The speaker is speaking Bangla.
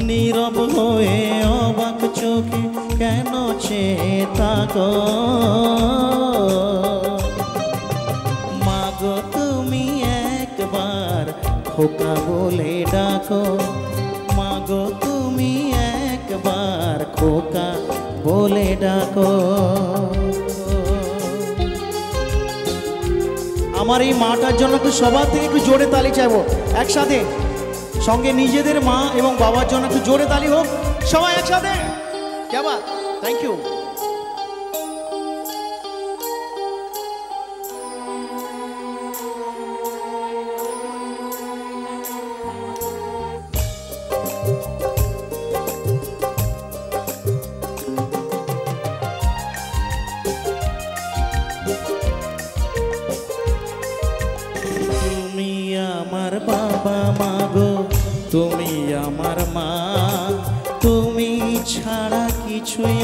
নীরব হয়ে অবাক চোখে কেন চেয়ে থাকো? মাগো তুমি একবার খোকা বলে ডাকো, মাগো তুমি একবার খোকা বলে ডাকো। আমার এই মাটার জন্য একটু সবার থেকে একটু জোরে তালি চাইবো একসাথে, সঙ্গে নিজেদের মা এবং বাবার জন্য একটু জোরে তালি হোক সবাই একসাথে। কেমন? Thank you. তুমি আমার বাবা মাগো, তুমি আমার মা, তুমি ছাড়া কিছুই